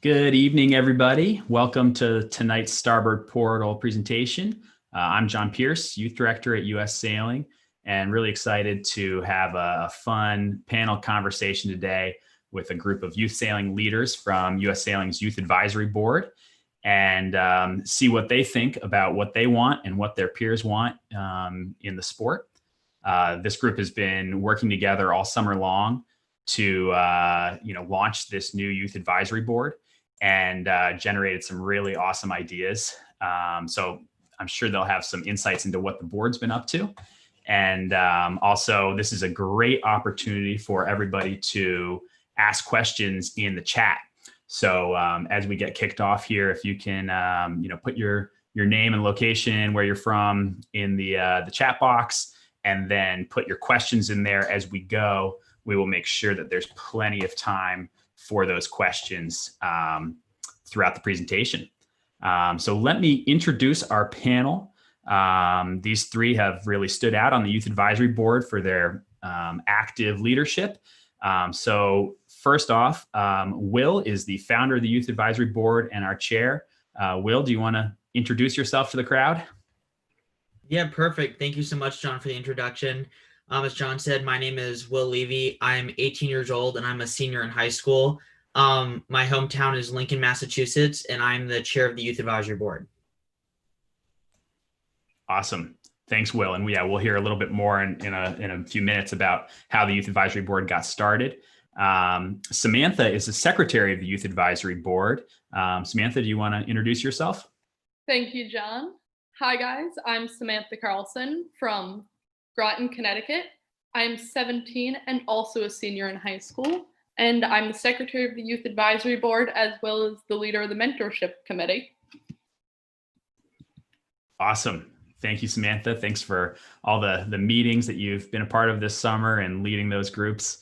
Good evening, everybody. Welcome to tonight's Starboard Portal presentation. I'm John Pearce, Youth Director at US Sailing, and really excited to have a fun panel conversation today with a group of youth sailing leaders from US Sailing's Youth Advisory Board and see what they think about what they want and what their peers want in the sport. This group has been working together all summer long to launch this new Youth Advisory Board and generated some really awesome ideas. So I'm sure they'll have some insights into what the board's been up to. And also, this is a great opportunity for everybody to ask questions in the chat. So as we get kicked off here, if you can, put your name and location, where you're from, in the chat box, and then put your questions in there as we go, we will make sure that there's plenty of time for those questions throughout the presentation. So let me introduce our panel. These three have really stood out on the Youth Advisory Board for their active leadership. So first off, Will is the founder of the Youth Advisory Board and our chair. Will, do you want to introduce yourself to the crowd? Yeah, perfect. Thank you so much, John, for the introduction. As John said, my name is Will Levy. I'm 18 years old and I'm a senior in high school. My hometown is Lincoln, Massachusetts, and I'm the chair of the Youth Advisory Board. Awesome. Thanks, Will. And we'll hear a little bit more in a few minutes about how the Youth Advisory Board got started. Samantha is the secretary of the Youth Advisory Board. Samantha, do you want to introduce yourself? Thank you, John. Hi, guys. I'm Samantha Karlson from Groton, Connecticut. I'm 17 and also a senior in high school, and I'm the secretary of the Youth Advisory Board as well as the leader of the mentorship committee. Awesome. Thank you, Samantha. Thanks for all the meetings that you've been a part of this summer and leading those groups.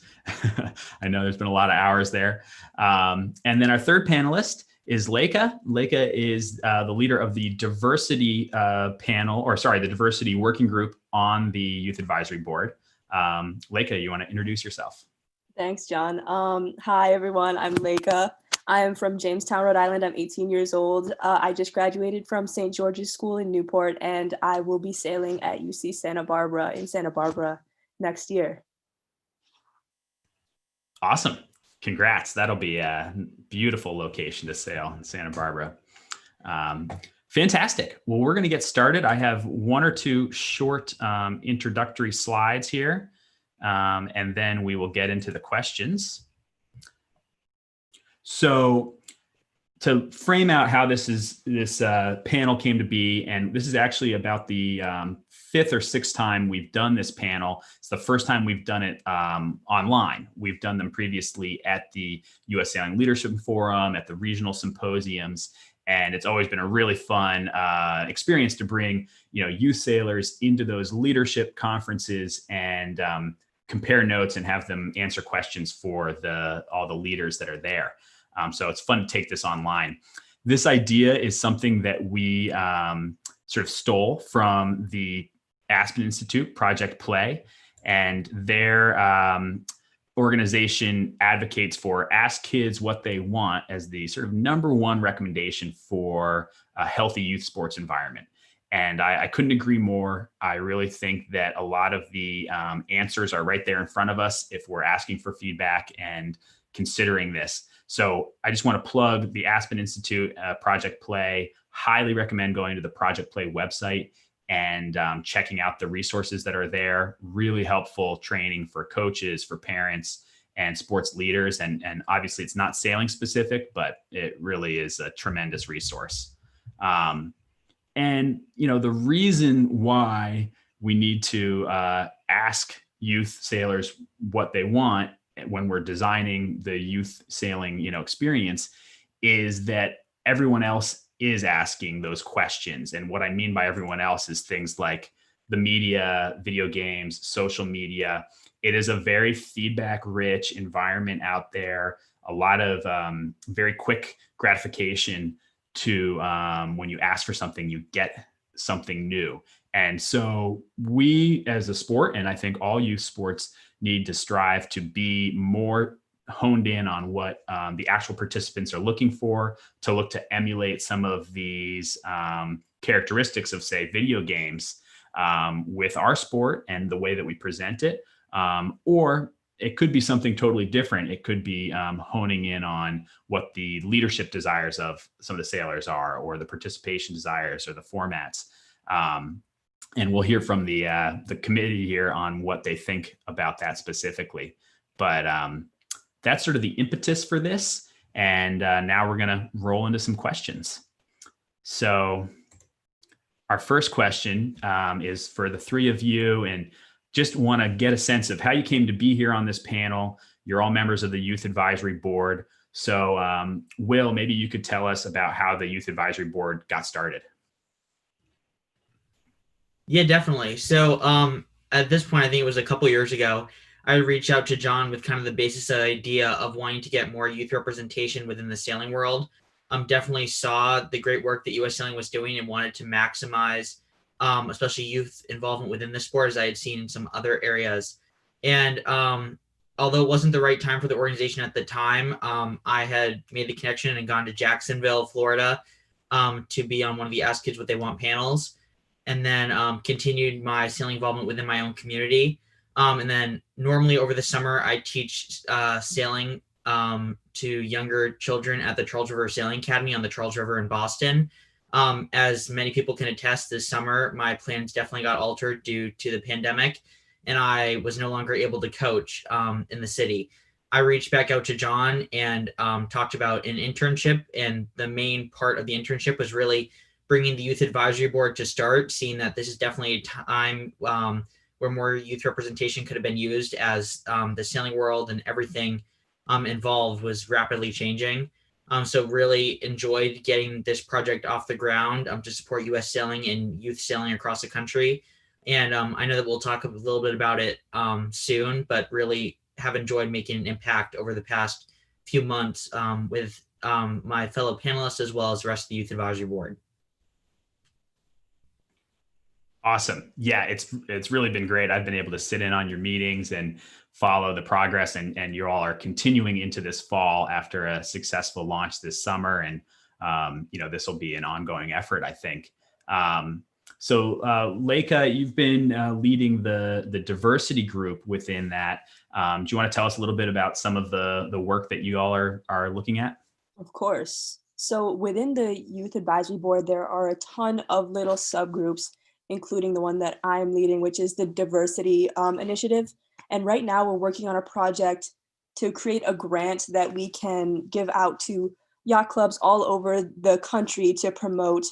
I know there's been a lot of hours there. And then our third panelist is Lehka. Lehka is the leader of the diversity the diversity working group on the Youth Advisory Board. Lehka, you want to introduce yourself? Thanks, John. Hi, everyone. I'm Lehka. I am from Jamestown, Rhode Island. I'm 18 years old. I just graduated from St. George's School in Newport, and I will be sailing at UC Santa Barbara in Santa Barbara next year. Awesome. Congrats. That'll be a beautiful location to sail in Santa Barbara. Fantastic. Well, we're going to get started. I have one or two short introductory slides here, and then we will get into the questions. So to frame out how this panel came to be, and this is actually about the fifth or sixth time we've done this panel. It's the first time we've done it online. We've done them previously at the US Sailing Leadership Forum, at the regional symposiums, and it's always been a really fun experience to bring youth sailors into those leadership conferences and compare notes and have them answer questions for all the leaders that are there. So it's fun to take this online. This idea is something that we sort of stole from the Aspen Institute, Project Play, and their organization advocates for ask kids what they want as the sort of number one recommendation for a healthy youth sports environment. And I couldn't agree more. I really think that a lot of the answers are right there in front of us if we're asking for feedback and considering this. So I just want to plug the Aspen Institute, Project Play. Highly recommend going to the Project Play website and checking out the resources that are there. Really helpful training for coaches, for parents, and sports leaders. And obviously it's not sailing specific, but it really is a tremendous resource. And the reason why we need to ask youth sailors what they want when we're designing the youth sailing, experience is that everyone else is asking those questions. And what I mean by everyone else is things like the media, video games, social media. It is a very feedback-rich environment out there. A lot of very quick gratification to when you ask for something, you get something new. And so we as a sport, and I think all youth sports, need to strive to be more honed in on what the actual participants are looking for, to look to emulate some of these characteristics of, say, video games with our sport and the way that we present it. Or it could be something totally different. It could be honing in on what the leadership desires of some of the sailors are, or the participation desires, or the formats. And we'll hear from the committee here on what they think about that specifically. But that's sort of the impetus for this. And now we're going to roll into some questions. So our first question is for the three of you, and just want to get a sense of how you came to be here on this panel. You're all members of the Youth Advisory Board. So Will, maybe you could tell us about how the Youth Advisory Board got started. Yeah, definitely. So at this point, I think it was a couple years ago, I reached out to John with kind of the basis idea of wanting to get more youth representation within the sailing world. Definitely saw the great work that US Sailing was doing and wanted to maximize especially youth involvement within the sport, as I had seen in some other areas. And although it wasn't the right time for the organization at the time, I had made the connection and gone to Jacksonville, Florida, to be on one of the Ask Kids What They Want panels, and then continued my sailing involvement within my own community. And then normally over the summer, I teach sailing to younger children at the Charles River Sailing Academy on the Charles River in Boston. As many people can attest, this summer, my plans definitely got altered due to the pandemic, and I was no longer able to coach in the city. I reached back out to John and talked about an internship, and the main part of the internship was really bringing the Youth Advisory Board to start, seeing that this is definitely a time where more youth representation could have been used, as the sailing world and everything involved was rapidly changing. So really enjoyed getting this project off the ground to support U.S. sailing and youth sailing across the country. And I know that we'll talk a little bit about it soon, but really have enjoyed making an impact over the past few months with my fellow panelists, as well as the rest of the Youth Advisory Board. Awesome. Yeah, it's really been great. I've been able to sit in on your meetings and follow the progress, and you all are continuing into this fall after a successful launch this summer. And, this will be an ongoing effort, I think. So Lehka, you've been leading the diversity group within that. Do you want to tell us a little bit about some of the work that you all are looking at? Of course. So within the Youth Advisory Board, there are a ton of little subgroups, including the one that I'm leading, which is the diversity initiative. And right now we're working on a project to create a grant that we can give out to yacht clubs all over the country to promote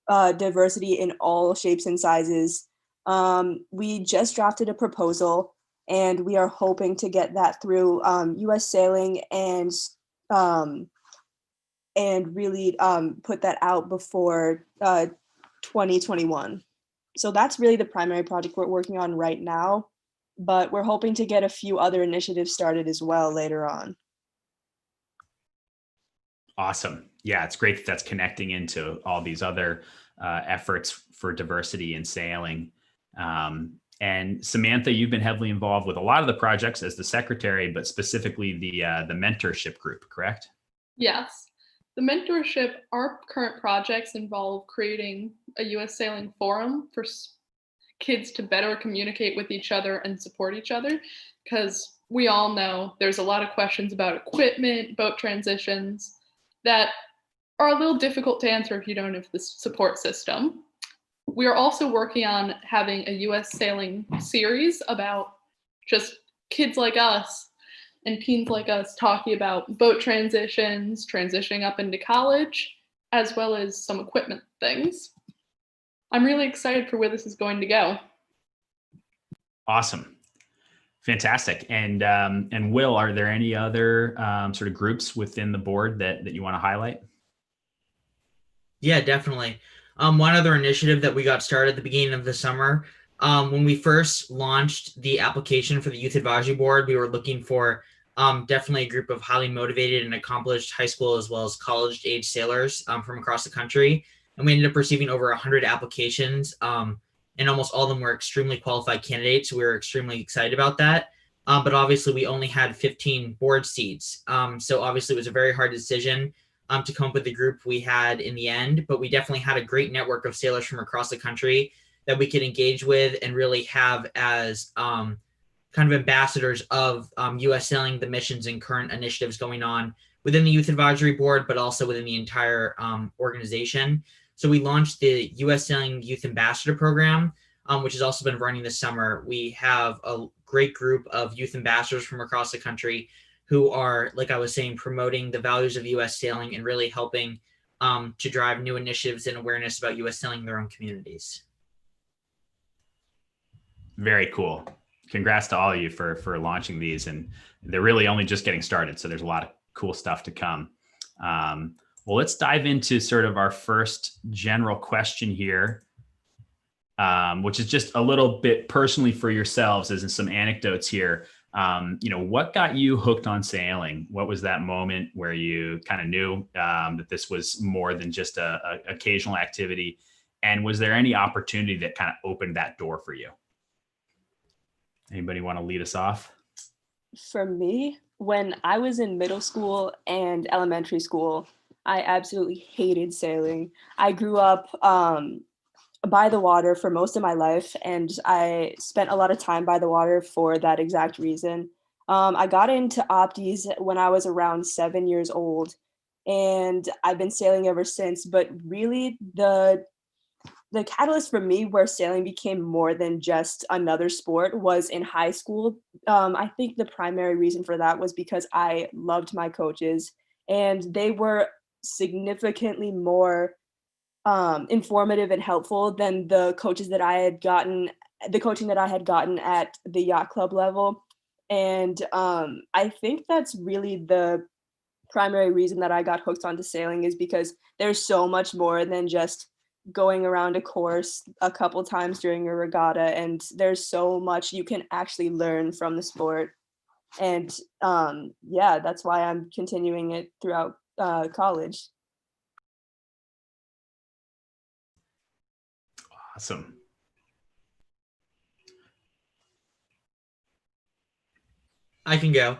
diversity in all shapes and sizes. We just drafted a proposal, and we are hoping to get that through US Sailing and really put that out before 2021. So that's really the primary project we're working on right now, but we're hoping to get a few other initiatives started as well later on. Awesome. Yeah, it's great that that's connecting into all these other efforts for diversity in sailing. And Samantha, you've been heavily involved with a lot of the projects as the secretary, but specifically the mentorship group, correct? Yes. The mentorship, our current projects involve creating a US Sailing forum for kids to better communicate with each other and support each other, because we all know there's a lot of questions about equipment, boat transitions that are a little difficult to answer if you don't have this support system. We are also working on having a US Sailing series about just kids like us and teens like us talking about boat transitions, transitioning up into college, as well as some equipment things. I'm really excited for where this is going to go. Awesome. Fantastic. And Will, are there any other sort of groups within the board that you want to highlight? Yeah, definitely. One other initiative that we got started at the beginning of the summer, when we first launched the application for the Youth Advisory Board, we were looking for definitely a group of highly motivated and accomplished high school as well as college-age sailors from across the country. And we ended up receiving over 100 applications, and almost all of them were extremely qualified candidates. So we were extremely excited about that. but obviously we only had 15 board seats. So obviously it was a very hard decision to come up with the group we had in the end, but we definitely had a great network of sailors from across the country that we could engage with and really have as kind of ambassadors of U.S. sailing, the missions and current initiatives going on within the Youth Advisory Board, but also within the entire organization. So we launched the U.S. Sailing Youth Ambassador Program, which has also been running this summer. We have a great group of youth ambassadors from across the country who are, like I was saying, promoting the values of U.S. sailing and really helping to drive new initiatives and awareness about U.S. sailing in their own communities. Very cool. Congrats to all of you for launching these, and they're really only just getting started. So there's a lot of cool stuff to come. Well, let's dive into sort of our first general question here, which is just a little bit personally for yourselves, as in some anecdotes here. What got you hooked on sailing? What was that moment where you kind of knew that this was more than just a occasional activity? And was there any opportunity that kind of opened that door for you? Anybody want to lead us off? For me, when I was in middle school and elementary school, I absolutely hated sailing. I grew up by the water for most of my life, and I spent a lot of time by the water for that exact reason. I got into Opties when I was around 7 years old, and I've been sailing ever since. But really, the catalyst for me where sailing became more than just another sport was in high school. I think the primary reason for that was because I loved my coaches, and they were significantly more informative and helpful than the coaching that I had gotten at the yacht club level. And I think that's really the primary reason that I got hooked onto sailing, is because there's so much more than just going around a course a couple times during a regatta, and there's so much you can actually learn from the sport. And that's why I'm continuing it throughout college. Awesome. I can go.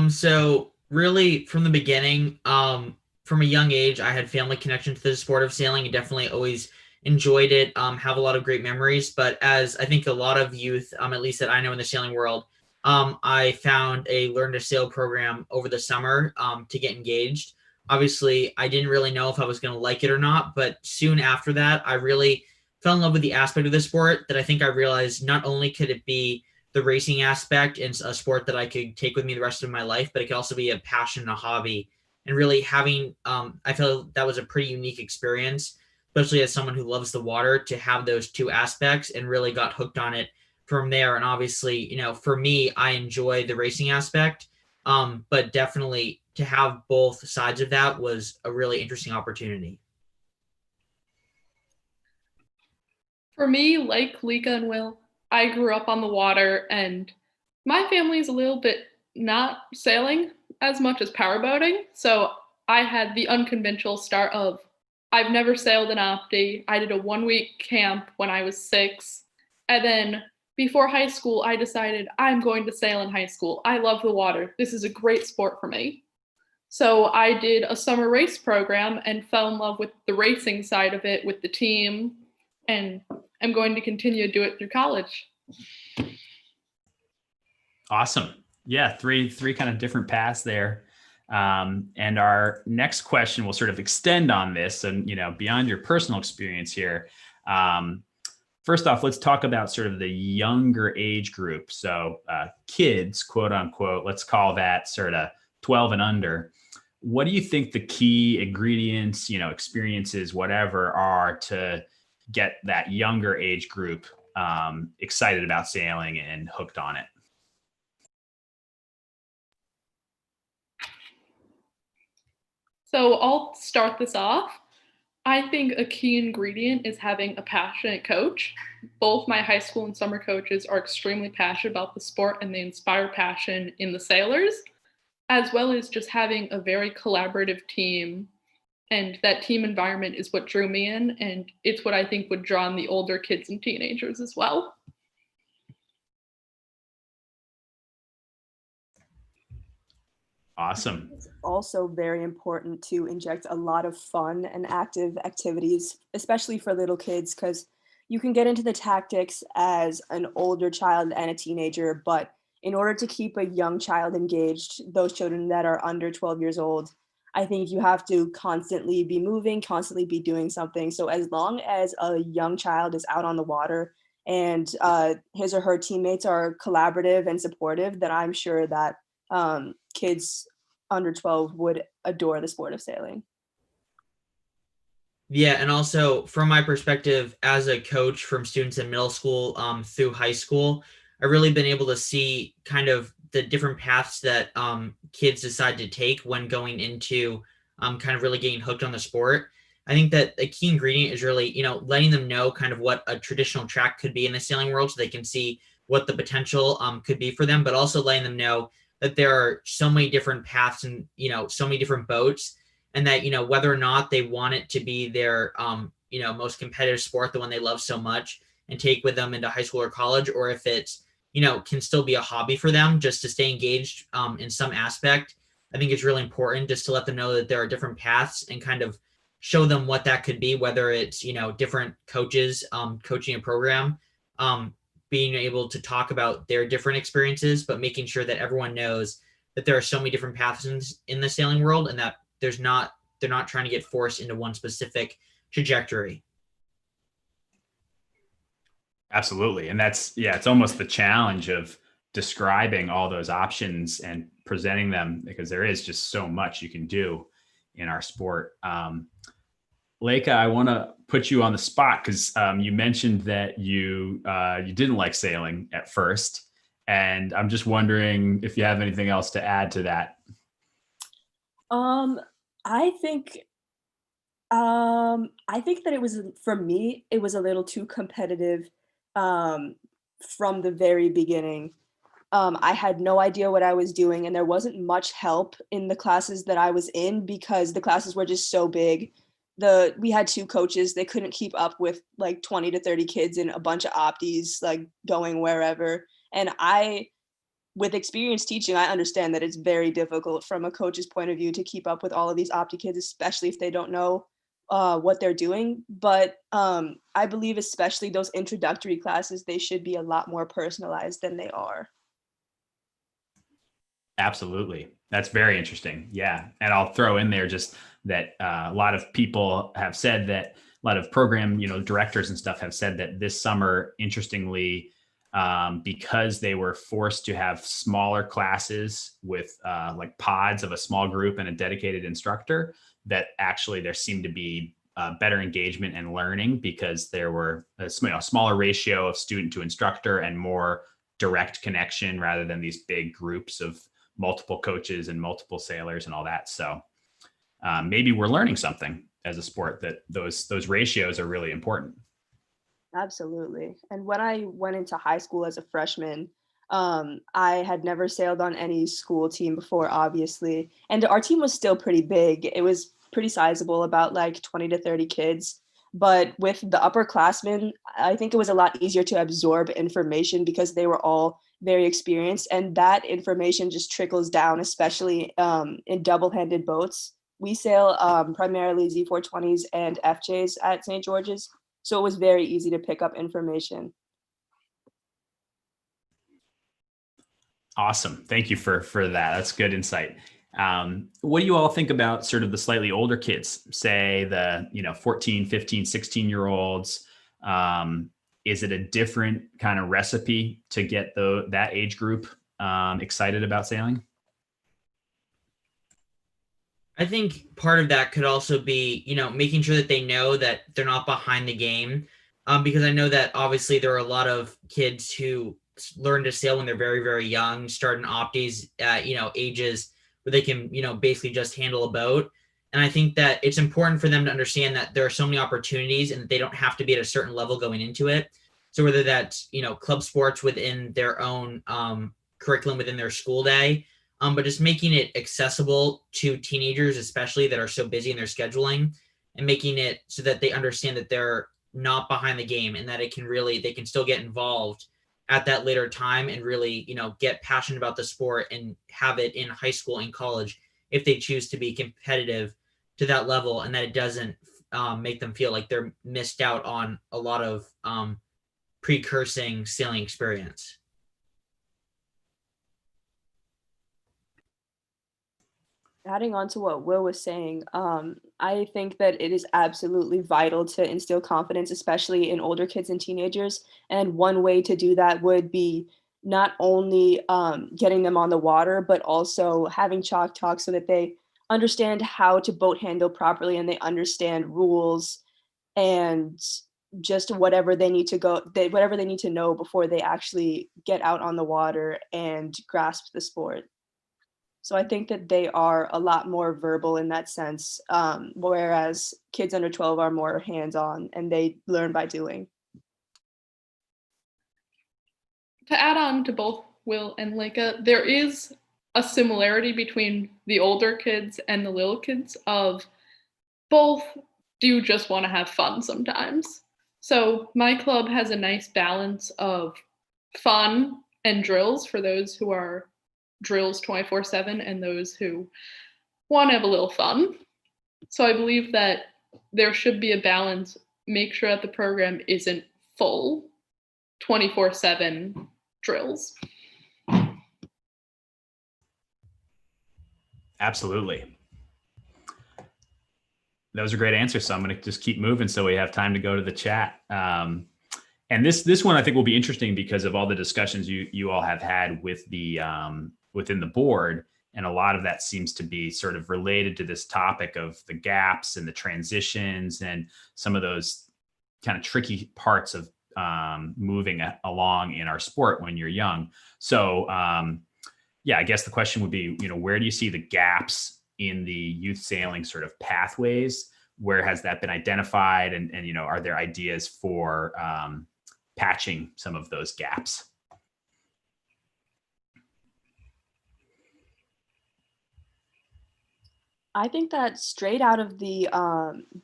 So really from the beginning, from a young age, I had family connection to the sport of sailing and definitely always enjoyed it, have a lot of great memories. But as I think a lot of youth, at least that I know in the sailing world, I found a learn to sail program over the summer to get engaged. Obviously, I didn't really know if I was going to like it or not, but soon after that, I really fell in love with the aspect of the sport that I think I realized not only could it be the racing aspect and a sport that I could take with me the rest of my life, but it could also be a passion and a hobby. And really having, I feel that was a pretty unique experience, especially as someone who loves the water, to have those two aspects, and really got hooked on it from there. And obviously, for me, I enjoy the racing aspect, but definitely to have both sides of that was a really interesting opportunity. For me, like Lehka and Will, I grew up on the water, and my family's a little bit not sailing as much as powerboating. So I had the unconventional start of I've never sailed an Opti. I did a 1-week camp when I was 6. And then before high school, I decided I'm going to sail in high school. I love the water. This is a great sport for me. So I did a summer race program and fell in love with the racing side of it with the team, and I'm going to continue to do it through college. Awesome. Yeah, three kind of different paths there. And our next question will sort of extend on this, and beyond your personal experience here. First off, let's talk about sort of the younger age group. So kids, quote unquote, let's call that sort of 12 and under. What do you think the key ingredients, experiences, whatever, are to get that younger age group excited about sailing and hooked on it? So I'll start this off. I think a key ingredient is having a passionate coach. Both my high school and summer coaches are extremely passionate about the sport, and they inspire passion in the sailors, as well as just having a very collaborative team. And that team environment is what drew me in, and it's what I think would draw in the older kids and teenagers as well. Awesome. It's also very important to inject a lot of fun and active activities, especially for little kids, because you can get into the tactics as an older child and a teenager, but in order to keep a young child engaged, those children that are under 12 years old, I think you have to constantly be moving, constantly be doing something. So as long as a young child is out on the water and his or her teammates are collaborative and supportive, then I'm sure that kids under 12 would adore the sport of sailing. Yeah, and also from my perspective as a coach from students in middle school through high school, I've really been able to see kind of the different paths that kids decide to take when going into kind of really getting hooked on the sport. I think that a key ingredient is really, letting them know kind of what a traditional track could be in the sailing world so they can see what the potential could be for them, but also letting them know that there are so many different paths and, so many different boats, and that, whether or not they want it to be their, most competitive sport, the one they love so much and take with them into high school or college, or if it's, can still be a hobby for them just to stay engaged in some aspect. I think it's really important just to let them know that there are different paths and kind of show them what that could be, whether it's, different coaches coaching a program, being able to talk about their different experiences, but making sure that everyone knows that there are so many different paths in the sailing world, and that they're not trying to get forced into one specific trajectory. Absolutely. And it's almost the challenge of describing all those options and presenting them, because there is just so much you can do in our sport. Lehka, I want to put you on the spot because you mentioned that you didn't like sailing at first, and I'm just wondering if you have anything else to add to that. I think that it was, for me, it was a little too competitive from the very beginning. I had no idea what I was doing, and there wasn't much help in the classes that I was in because the classes were just so big. We had two coaches. They couldn't keep up with like 20 to 30 kids and a bunch of opties like going wherever. And with experience teaching, I understand that it's very difficult from a coach's point of view to keep up with all of these opti kids, especially if they don't know what they're doing. But I believe especially those introductory classes, they should be a lot more personalized than they are. Absolutely. That's very interesting. Yeah. And I'll throw in there just that a lot of people have said that, a lot of program, directors and stuff have said that this summer, interestingly, because they were forced to have smaller classes with like pods of a small group and a dedicated instructor, that actually there seemed to be better engagement and learning because there were a smaller ratio of student to instructor and more direct connection rather than these big groups of multiple coaches and multiple sailors and all that. So maybe we're learning something as a sport, that those ratios are really important. Absolutely. And when I went into high school as a freshman, I had never sailed on any school team before, obviously. And our team was still pretty big. It was pretty sizable, about like 20 to 30 kids. But with the upperclassmen, I think it was a lot easier to absorb information because they were all very experienced. And that information just trickles down, especially in double-handed boats. We sail primarily Z420s and FJs at St. George's. So it was very easy to pick up information. Awesome. Thank you for that. That's good insight. What do you all think about sort of the slightly older kids, say the 14, 15, 16-year-olds? Is it a different kind of recipe to get that age group excited about sailing? I think part of that could also be, making sure that they know that they're not behind the game. Because I know that obviously there are a lot of kids who learn to sail when they're very, very young, start in opties at, ages where they can, basically just handle a boat. And I think that it's important for them to understand that there are so many opportunities and that they don't have to be at a certain level going into it. So whether that's, club sports within their own curriculum within their school day, but just making it accessible to teenagers, especially that are so busy in their scheduling, and making it so that they understand that they're not behind the game and that they can still get involved at that later time and really, get passionate about the sport and have it in high school and college if they choose to be competitive to that level, and that it doesn't make them feel like they're missed out on a lot of precursing sailing experience. Adding on to what Will was saying, I think that it is absolutely vital to instill confidence, especially in older kids and teenagers. And one way to do that would be not only getting them on the water, but also having chalk talk so that they understand how to boat handle properly and they understand rules and just whatever they need to know before they actually get out on the water and grasp the sport. So I think that they are a lot more verbal in that sense, whereas kids under 12 are more hands-on and they learn by doing. To add on to both Will and Lehka, there is a similarity between the older kids and the little kids of both do just want to have fun sometimes. So my club has a nice balance of fun and drills for those who are drills 24/7 and those who want to have a little fun. So I believe that there should be a balance. Make sure that the program isn't full 24/7 drills. Absolutely. That was a great answer. So I'm going to just keep moving so we have time to go to the chat. And this one I think will be interesting because of all the discussions you all have had with the within the board, and a lot of that seems to be sort of related to this topic of the gaps and the transitions and some of those kind of tricky parts of moving along in our sport when you're young. So yeah, I guess the question would be, where do you see the gaps in the youth sailing sort of pathways? Where has that been identified? And are there ideas for patching some of those gaps? I think that straight out of the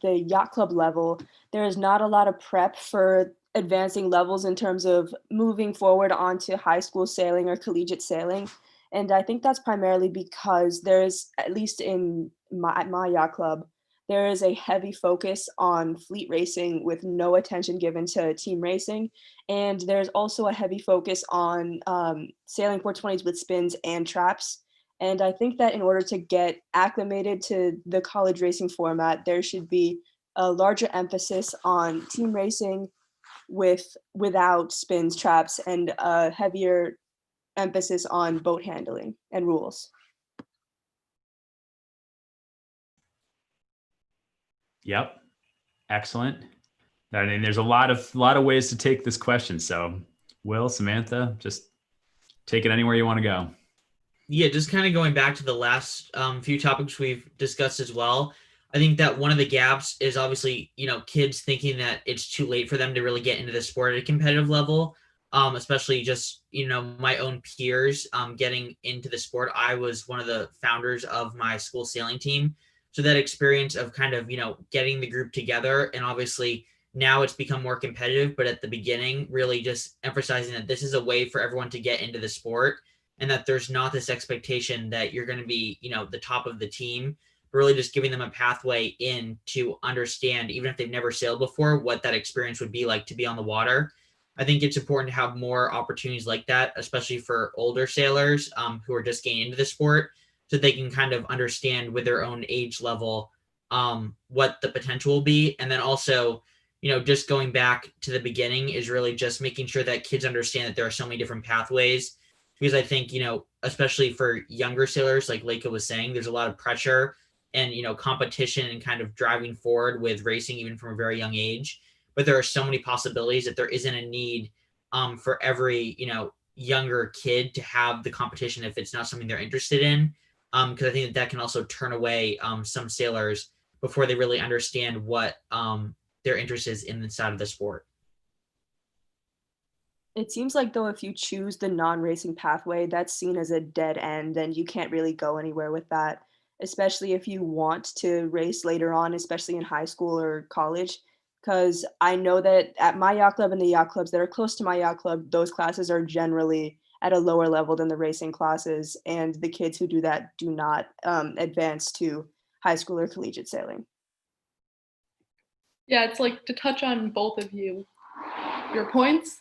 yacht club level, there is not a lot of prep for advancing levels in terms of moving forward onto high school sailing or collegiate sailing. And I think that's primarily because there's, at least in my yacht club, there is a heavy focus on fleet racing with no attention given to team racing. And there's also a heavy focus on sailing 420s with spins and traps. And I think that in order to get acclimated to the college racing format, there should be a larger emphasis on team racing without spins, traps, and a heavier emphasis on boat handling and rules. Yep. Excellent. I mean, there's a lot of ways to take this question. So Will, Samantha, just take it anywhere you want to go. Yeah, just kind of going back to the last few topics we've discussed as well. I think that one of the gaps is obviously, kids thinking that it's too late for them to really get into the sport at a competitive level, especially just, my own peers getting into the sport. I was one of the founders of my school sailing team. So that experience of kind of, getting the group together, and obviously now it's become more competitive, but at the beginning, really just emphasizing that this is a way for everyone to get into the sport, and that there's not this expectation that you're going to be, the top of the team, but really just giving them a pathway in to understand, even if they've never sailed before, what that experience would be like to be on the water. I think it's important to have more opportunities like that, especially for older sailors who are just getting into the sport, so they can kind of understand with their own age level what the potential will be. And then also, just going back to the beginning is really just making sure that kids understand that there are so many different pathways. Because I think, especially for younger sailors, like Lehka was saying, there's a lot of pressure and, competition and kind of driving forward with racing, even from a very young age. But there are so many possibilities that there isn't a need for every, younger kid to have the competition if it's not something they're interested in. Because I think that can also turn away some sailors before they really understand what their interest is in the side of the sport. It seems like, though, if you choose the non-racing pathway, that's seen as a dead end and you can't really go anywhere with that, especially if you want to race later on, especially in high school or college. because I know that at my yacht club and the yacht clubs that are close to my yacht club, those classes are generally at a lower level than the racing classes, and the kids who do that do not advance to high school or collegiate sailing. Yeah, it's like, to touch on both of your points,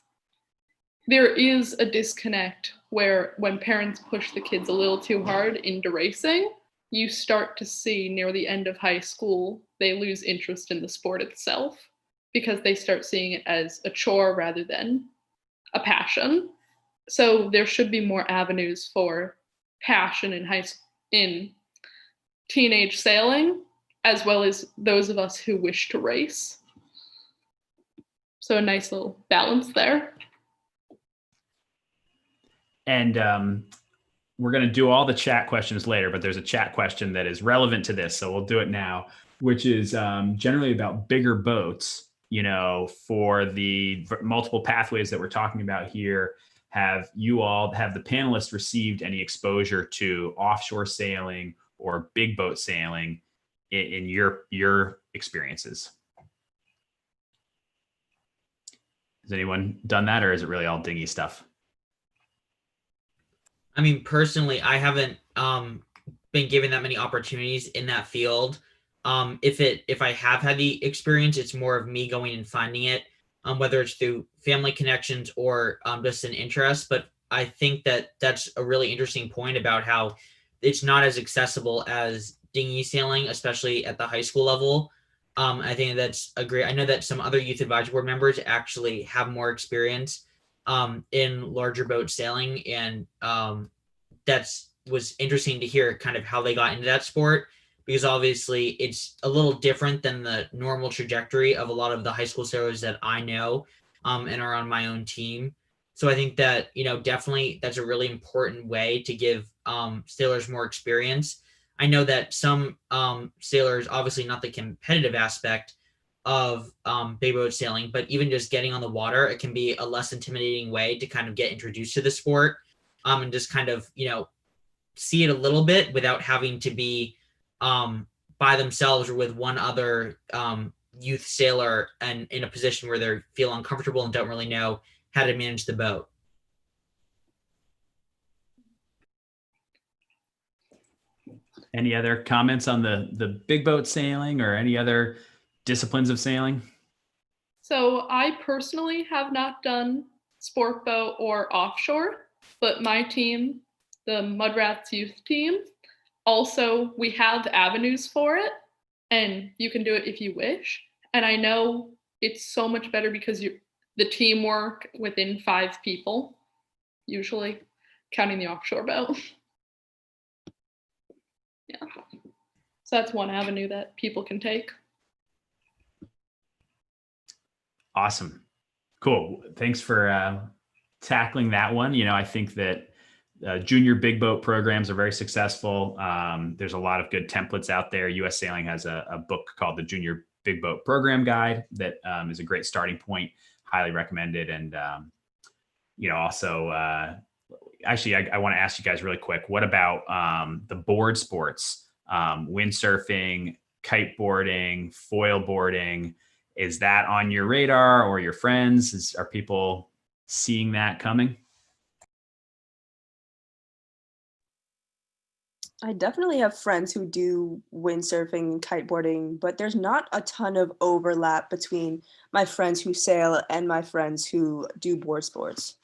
there is a disconnect where when parents push the kids a little too hard into racing, you start to see near the end of high school, they lose interest in the sport itself because they start seeing it as a chore rather than a passion. So there should be more avenues for passion in teenage sailing, as well as those of us who wish to race. So a nice little balance there. And we're going to do all the chat questions later, but there's a chat question that is relevant to this. So we'll do it now, which is generally about bigger boats. For the multiple pathways that we're talking about here, have the panelists received any exposure to offshore sailing or big boat sailing in your experiences? Has anyone done that, or is it really all dinghy stuff? I mean, personally, I haven't been given that many opportunities in that field. If I have had the experience, it's more of me going and finding it, whether it's through family connections or just an interest. But I think that that's a really interesting point about how it's not as accessible as dinghy sailing, especially at the high school level. I think that's a great. I know that some other youth advisory board members actually have more experience in larger boat sailing, and that's was interesting to hear kind of how they got into that sport, because obviously it's a little different than the normal trajectory of a lot of the high school sailors that I know and are on my own team. So I think that, definitely that's a really important way to give sailors more experience. I know that some sailors, obviously not the competitive aspect of big boat sailing, but even just getting on the water, it can be a less intimidating way to kind of get introduced to the sport and just kind of, see it a little bit without having to be by themselves or with one other youth sailor and in a position where they feel uncomfortable and don't really know how to manage the boat. Any other comments on the big boat sailing or any other disciplines of sailing? So I personally have not done sport boat or offshore, but my team, the Mud Rats youth team, also, we have avenues for it, and you can do it if you wish. And I know it's so much better because the teamwork within 5 people, usually, counting the offshore boat. Yeah. So that's one avenue that people can take. Awesome. Cool. Thanks for tackling that one. I think that junior big boat programs are very successful. There's a lot of good templates out there. US Sailing has a book called the Junior Big Boat Program Guide that is a great starting point. Highly recommended. And, also, actually, I want to ask you guys really quick, what about the board sports, windsurfing, kiteboarding, foil boarding? Is that on your radar or your friends? Are people seeing that coming? I definitely have friends who do windsurfing and kiteboarding, but there's not a ton of overlap between my friends who sail and my friends who do board sports.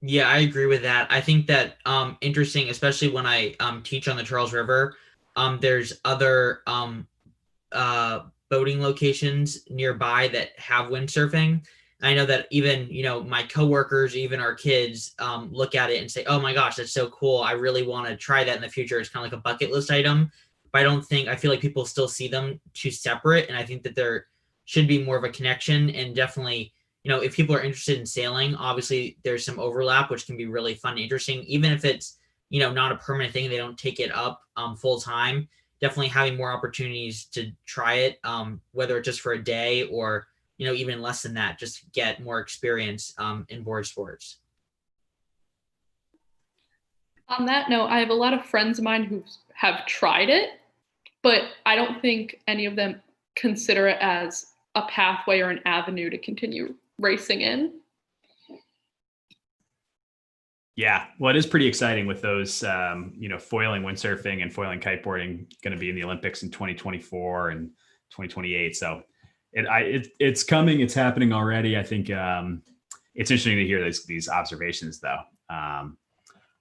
Yeah, I agree with that. I think that interesting, especially when I teach on the Charles River. There's other boating locations nearby that have windsurfing. I know that even, my coworkers, even our kids look at it and say, oh my gosh, that's so cool. I really want to try that in the future. It's kind of like a bucket list item. But I feel like people still see them two separate. And I think that there should be more of a connection, and definitely, if people are interested in sailing, obviously there's some overlap, which can be really fun and interesting, even if it's, not a permanent thing. They don't take it up full time. Definitely having more opportunities to try it, whether it's just for a day or, even less than that, just to get more experience in board sports. On that note, I have a lot of friends of mine who have tried it, but I don't think any of them consider it as a pathway or an avenue to continue racing in. Yeah, well, it is pretty exciting with those, foiling windsurfing and foiling kiteboarding going to be in the Olympics in 2024 and 2028. So it's coming. It's happening already. I think it's interesting to hear these observations, though. I'm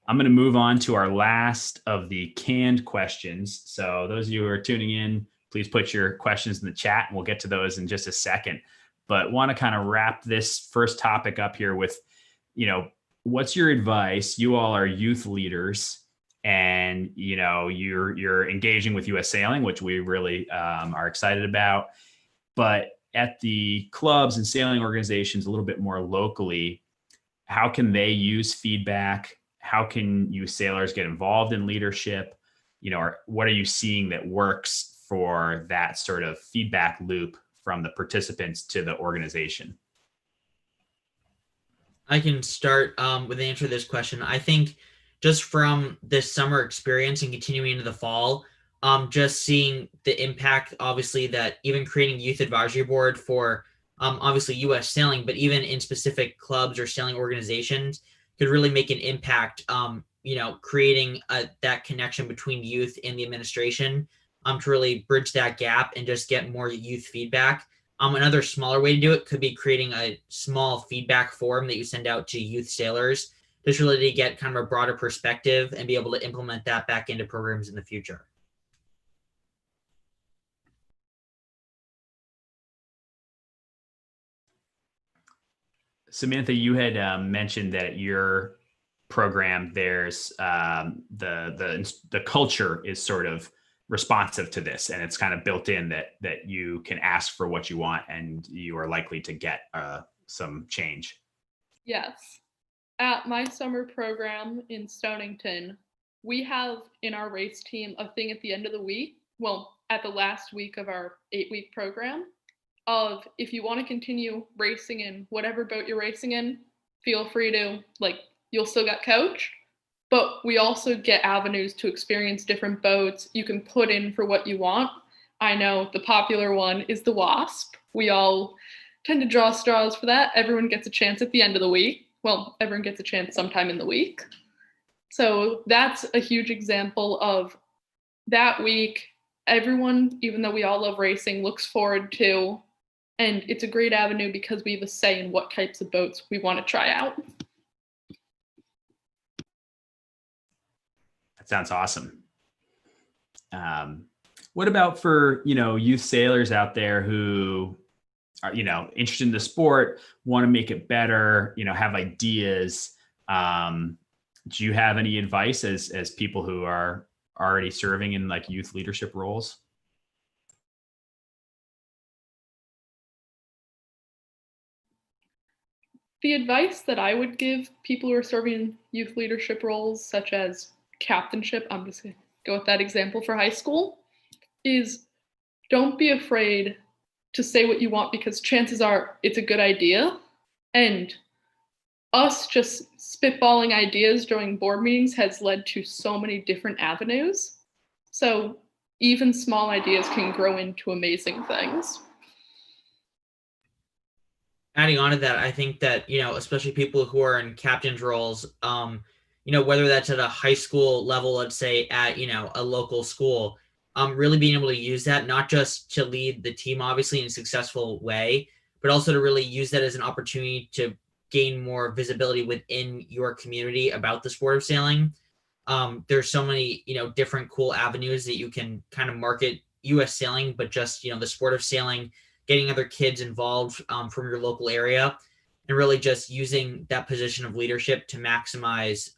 going to move on to our last of the canned questions. So those of you who are tuning in, please put your questions in the chat, and we'll get to those in just a second. But want to kind of wrap this first topic up here with, what's your advice? You all are youth leaders, and you're engaging with U.S. Sailing, which we really are excited about. But at the clubs and sailing organizations, a little bit more locally, how can they use feedback? How can you sailors get involved in leadership? Or what are you seeing that works for that sort of feedback loop from the participants to the organization? I can start with the answer to this question. I think just from this summer experience and continuing into the fall, just seeing the impact, obviously, that even creating youth advisory board for obviously U.S. Sailing, but even in specific clubs or sailing organizations could really make an impact, creating that connection between youth and the administration to really bridge that gap and just get more youth feedback. Another smaller way to do it could be creating a small feedback form that you send out to youth sailors, just really to get kind of a broader perspective and be able to implement that back into programs in the future. Samantha, you had mentioned that your program, there's the culture is sort of responsive to this, and it's kind of built in that you can ask for what you want, and you are likely to get some change. Yes. At my summer program in Stonington, we have in our race team a thing at the end of the week, well, at the last week of our 8-week program, of if you want to continue racing in whatever boat you're racing in, feel free to, you'll still get coached, but we also get avenues to experience different boats. You can put in for what you want. I know the popular one is the Wasp. We all tend to draw straws for that. Everyone gets a chance at the end of the week. Well, everyone gets a chance sometime in the week. So that's a huge example of that week. Everyone, even though we all love racing, looks forward to, and it's a great avenue because we have a say in what types of boats we want to try out. That sounds awesome. What about for, youth sailors out there who are, interested in the sport, want to make it better, have ideas? Do you have any advice as people who are already serving in youth leadership roles? The advice that I would give people who are serving in youth leadership roles, such as captainship, I'm just going to go with that example for high school, is don't be afraid to say what you want, because chances are it's a good idea. And us just spitballing ideas during board meetings has led to so many different avenues. So even small ideas can grow into amazing things. Adding on to that, I think that, especially people who are in captain's roles, whether that's at a high school level, let's say at, a local school, really being able to use that, not just to lead the team, obviously, in a successful way, but also to really use that as an opportunity to gain more visibility within your community about the sport of sailing. There's so many, different cool avenues that you can kind of market U.S. sailing, but just, the sport of sailing, getting other kids involved from your local area, and really just using that position of leadership to maximize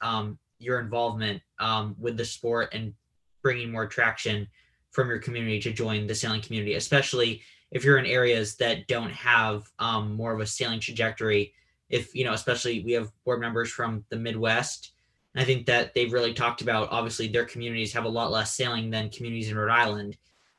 your involvement with the sport and bringing more traction from your community to join the sailing community, especially if you're in areas that don't have more of a sailing trajectory. If, especially we have board members from the Midwest, and I think that they've really talked about, obviously, their communities have a lot less sailing than communities in Rhode Island.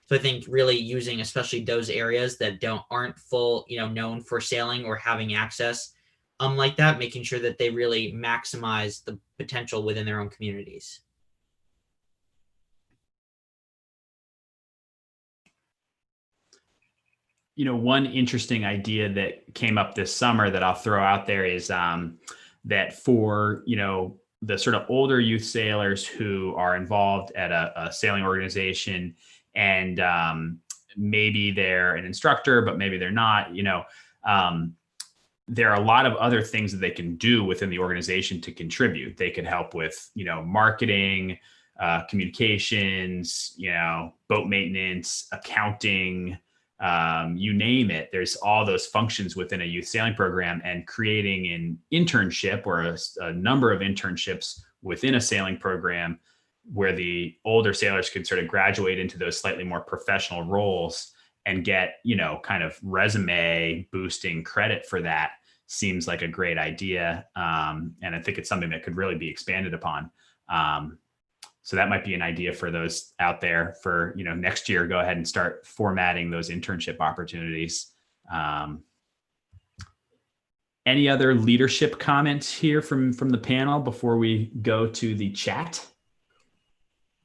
So I think really using, especially those areas that aren't full, known for sailing or having access like that, making sure that they really maximize the potential within their own communities. one interesting idea that came up this summer that I'll throw out there is that for, the sort of older youth sailors who are involved at a sailing organization, and maybe they're an instructor, but maybe they're not, there are a lot of other things that they can do within the organization to contribute. They could help with, marketing, communications, boat maintenance, accounting, you name it. There's all those functions within a youth sailing program, and creating an internship or a number of internships within a sailing program where the older sailors could sort of graduate into those slightly more professional roles and get, kind of resume boosting credit for that seems like a great idea. And I think it's something that could really be expanded upon. So that might be an idea for those out there for, next year. Go ahead and start formatting those internship opportunities. Any other leadership comments here from the panel before we go to the chat?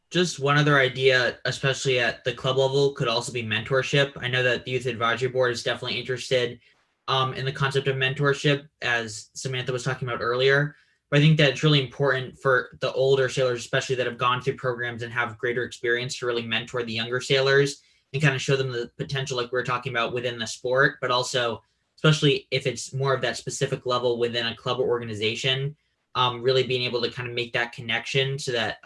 Just one other idea, especially at the club level, could also be mentorship. I know that the Youth Advisory Board is definitely interested in the concept of mentorship, as Samantha was talking about earlier. But I think that it's really important for the older sailors, especially that have gone through programs and have greater experience, to really mentor the younger sailors and kind of show them the potential, like we were talking about, within the sport, but also, especially if it's more of that specific level within a club or organization, really being able to kind of make that connection so that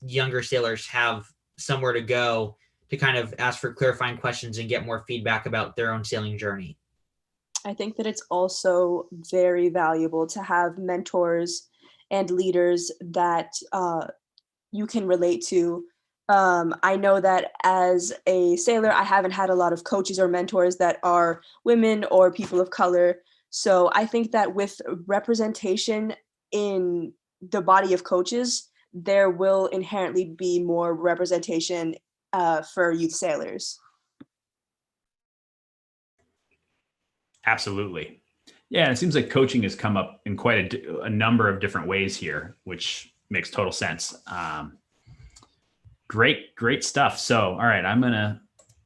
younger sailors have somewhere to go to kind of ask for clarifying questions and get more feedback about their own sailing journey. I think that it's also very valuable to have mentors and leaders that you can relate to. I know that as a sailor, I haven't had a lot of coaches or mentors that are women or people of color. So I think that with representation in the body of coaches, there will inherently be more representation for youth sailors. Absolutely. Yeah, it seems like coaching has come up in quite a number of different ways here, which makes total sense. Great stuff. So, all right, I'm going to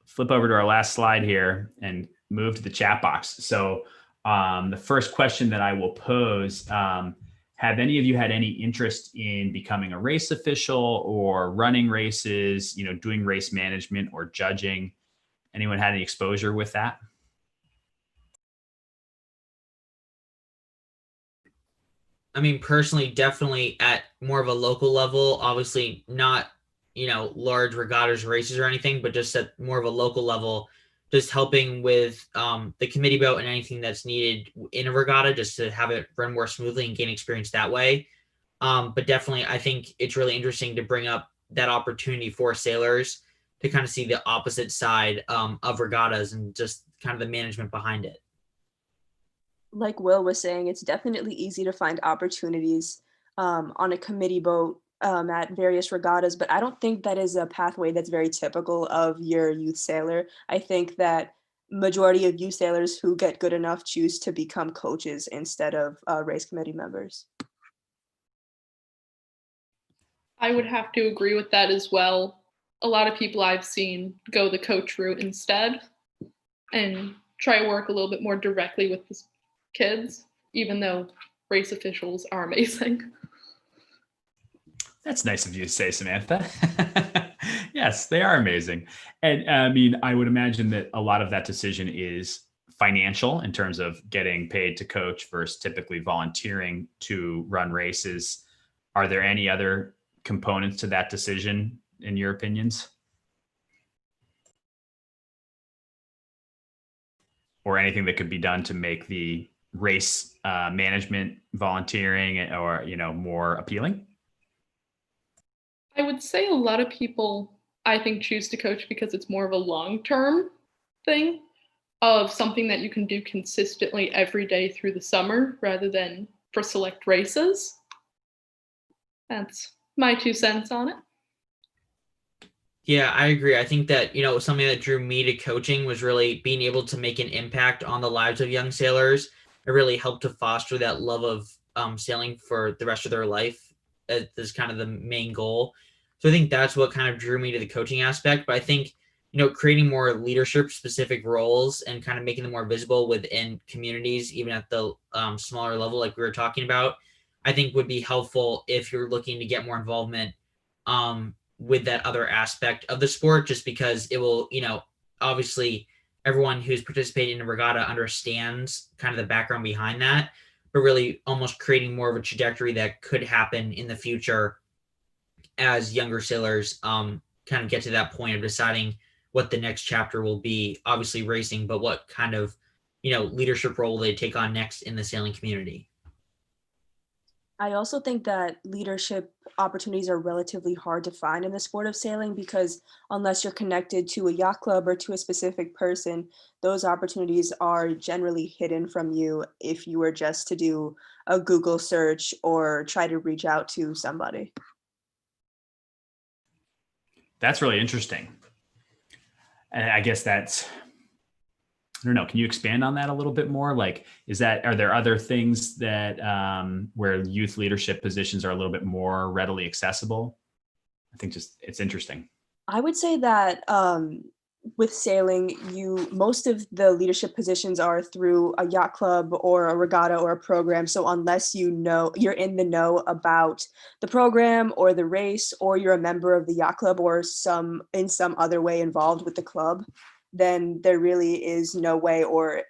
flip over to our last slide here and move to the chat box. So the first question that I will pose, have any of you had any interest in becoming a race official or running races, doing race management or judging? Anyone had any exposure with that? I mean, personally, definitely at more of a local level, obviously not, large regattas, races or anything, but just at more of a local level, just helping with the committee boat and anything that's needed in a regatta, just to have it run more smoothly and gain experience that way. But definitely, I think it's really interesting to bring up that opportunity for sailors to kind of see the opposite side of regattas and just kind of the management behind it. Like Will was saying, it's definitely easy to find opportunities on a committee boat at various regattas, but I don't think that is a pathway that's very typical of your youth sailor. I think that majority of youth sailors who get good enough choose to become coaches instead of race committee members. I would have to agree with that as well. A lot of people I've seen go the coach route instead and try to work a little bit more directly with the kids, even though race officials are amazing. That's nice of you to say, Samantha. Yes, they are amazing. And I mean, I would imagine that a lot of that decision is financial in terms of getting paid to coach versus typically volunteering to run races. Are there any other components to that decision, in your opinions? Or anything that could be done to make the race management, volunteering, or more appealing? I would say a lot of people, I think, choose to coach because it's more of a long-term thing of something that you can do consistently every day through the summer rather than for select races. That's my 2 cents on it. Yeah, I agree. I think that, something that drew me to coaching was really being able to make an impact on the lives of young sailors. It really helped to foster that love of sailing for the rest of their life. As kind of the main goal. So I think that's what kind of drew me to the coaching aspect. But I think creating more leadership specific roles and kind of making them more visible within communities, even at the smaller level, like we were talking about, I think would be helpful if you're looking to get more involvement with that other aspect of the sport, just because it will, obviously everyone who's participating in a regatta understands kind of the background behind that, but really almost creating more of a trajectory that could happen in the future as younger sailors kind of get to that point of deciding what the next chapter will be, obviously racing, but what kind of, leadership role they take on next in the sailing community. I also think that leadership opportunities are relatively hard to find in the sport of sailing because unless you're connected to a yacht club or to a specific person, those opportunities are generally hidden from you if you were just to do a Google search or try to reach out to somebody. That's really interesting. And I guess I don't know. Can you expand on that a little bit more? Like, are there other things that where youth leadership positions are a little bit more readily accessible? I think it's interesting. I would say that with sailing, most of the leadership positions are through a yacht club or a regatta or a program. So unless you're in the know about the program or the race, or you're a member of the yacht club or in some other way involved with the club, then there really is no way, or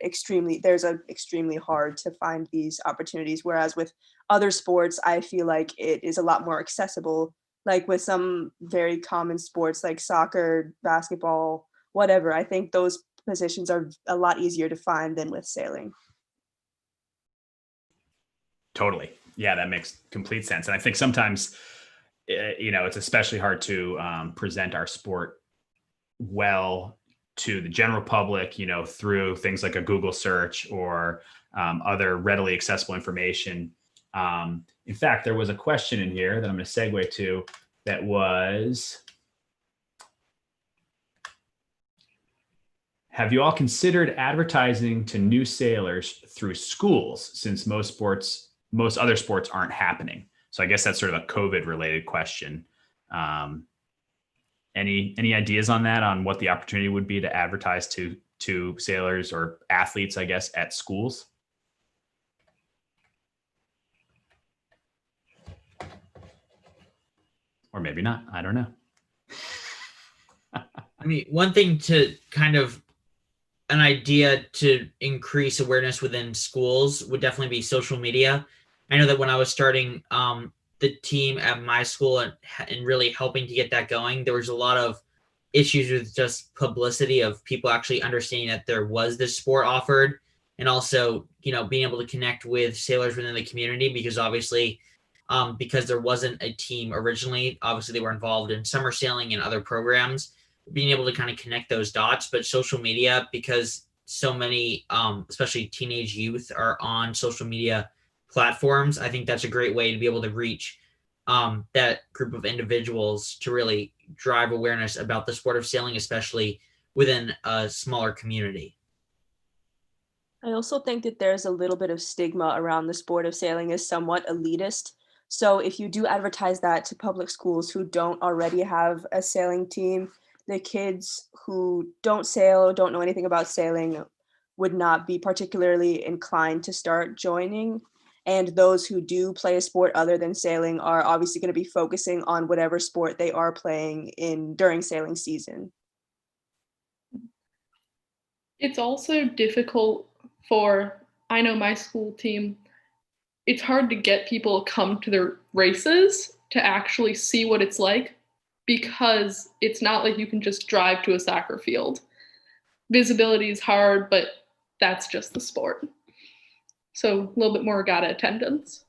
there's extremely hard to find these opportunities. Whereas with other sports, I feel like it is a lot more accessible, like with some very common sports like soccer, basketball, whatever. I think those positions are a lot easier to find than with sailing. Totally. Yeah, that makes complete sense. And I think sometimes, it's especially hard to present our sport well to the general public, through things like a Google search or other readily accessible information. In fact, there was a question in here that I'm going to segue to that was, have you all considered advertising to new sailors through schools since most other sports aren't happening? So I guess that's sort of a COVID related question. Any ideas on that, on what the opportunity would be to advertise to sailors or athletes, I guess, at schools? Or maybe not. I don't know. I mean, one thing to kind of an idea to increase awareness within schools would definitely be social media. I know that when I was starting the team at my school and really helping to get that going, there was a lot of issues with just publicity of people actually understanding that there was this sport offered, and also, being able to connect with sailors within the community, because obviously, because there wasn't a team originally, obviously they were involved in summer sailing and other programs, being able to kind of connect those dots. But social media, because so many, especially teenage youth, are on social media platforms, I think that's a great way to be able to reach that group of individuals to really drive awareness about the sport of sailing, especially within a smaller community. I also think that there's a little bit of stigma around the sport of sailing as somewhat elitist. So if you do advertise that to public schools who don't already have a sailing team, the kids who don't sail, don't know anything about sailing, would not be particularly inclined to start joining. And those who do play a sport other than sailing are obviously going to be focusing on whatever sport they are playing during sailing season. It's also difficult I know my school team, it's hard to get people to come to their races to actually see what it's like, because it's not like you can just drive to a soccer field. Visibility is hard, but that's just the sport. So a little bit more regatta attendance.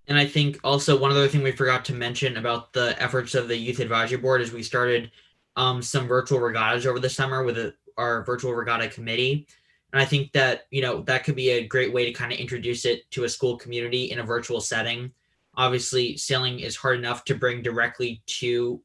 And I think also one other thing we forgot to mention about the efforts of the Youth Advisory Board is we started some virtual regattas over the summer with our virtual regatta committee. And I think that, that could be a great way to kind of introduce it to a school community in a virtual setting. Obviously, sailing is hard enough to bring directly to,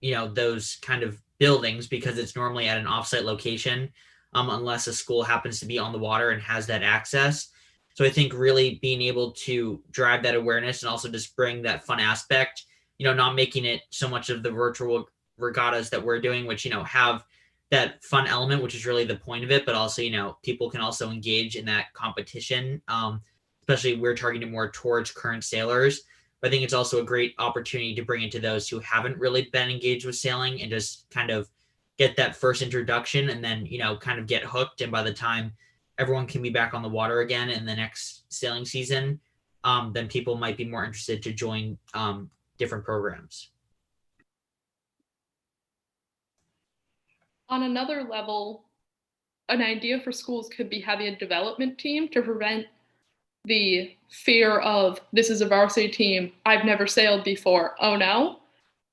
those kind of buildings, because it's normally at an offsite location, unless a school happens to be on the water and has that access. So I think really being able to drive that awareness and also just bring that fun aspect, not making it so much of the virtual regattas that we're doing, which, have that fun element, which is really the point of it, but also, people can also engage in that competition. Especially we're targeting more towards current sailors. But I think it's also a great opportunity to bring it to those who haven't really been engaged with sailing and just kind of get that first introduction and then, kind of get hooked. And by the time everyone can be back on the water again in the next sailing season, then people might be more interested to join different programs. On another level, an idea for schools could be having a development team to prevent the fear of, this is a varsity team, I've never sailed before, oh no,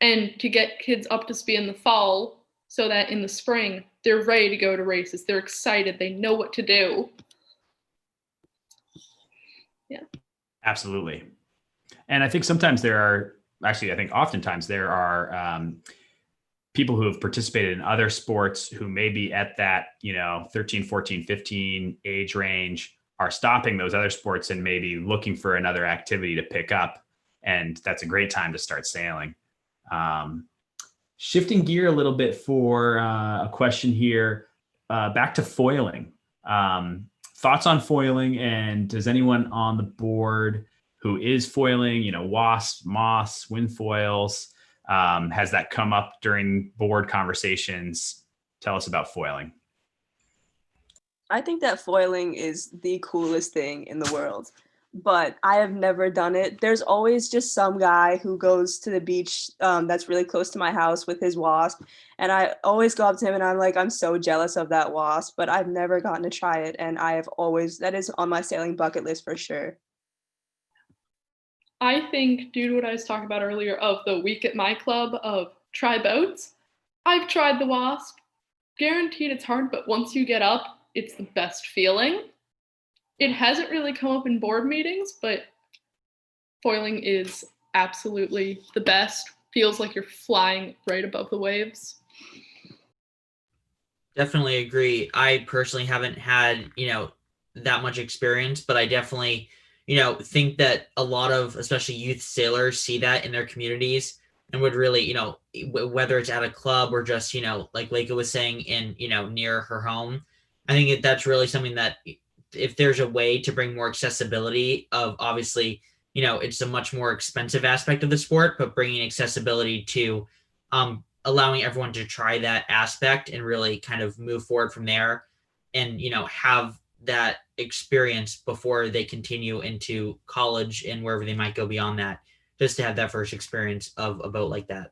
and to get kids up to speed in the fall so that in the spring they're ready to go to races, they're excited, they know what to do. Yeah. Absolutely. And I think sometimes I think oftentimes there are people who have participated in other sports who may be at that, 13, 14, 15 age range are stopping those other sports and maybe looking for another activity to pick up. And that's a great time to start sailing. Shifting gear a little bit for a question here, back to foiling. Thoughts on foiling, and does anyone on the board who is foiling, wasps, moths, wind foils, has that come up during board conversations? Tell us about foiling. I think that foiling is the coolest thing in the world, but I have never done it. There's always just some guy who goes to the beach that's really close to my house with his wasp, and I always go up to him and I'm like, I'm so jealous of that wasp, but I've never gotten to try it, and that is on my sailing bucket list for sure. I think, due to what I was talking about earlier of the week at my club of try boats, I've tried the wasp. Guaranteed it's hard, but once you get up, it's the best feeling. It hasn't really come up in board meetings, but foiling is absolutely the best. Feels like you're flying right above the waves. Definitely agree. I personally haven't had, that much experience, but I definitely, think that a lot of, especially youth sailors, see that in their communities and would really, whether it's at a club or just, like Lehka was saying, in, near her home. I think that's really something that, if there's a way to bring more accessibility of, obviously, it's a much more expensive aspect of the sport, but bringing accessibility to allowing everyone to try that aspect and really kind of move forward from there and, have that experience before they continue into college and wherever they might go beyond that, just to have that first experience of a boat like that.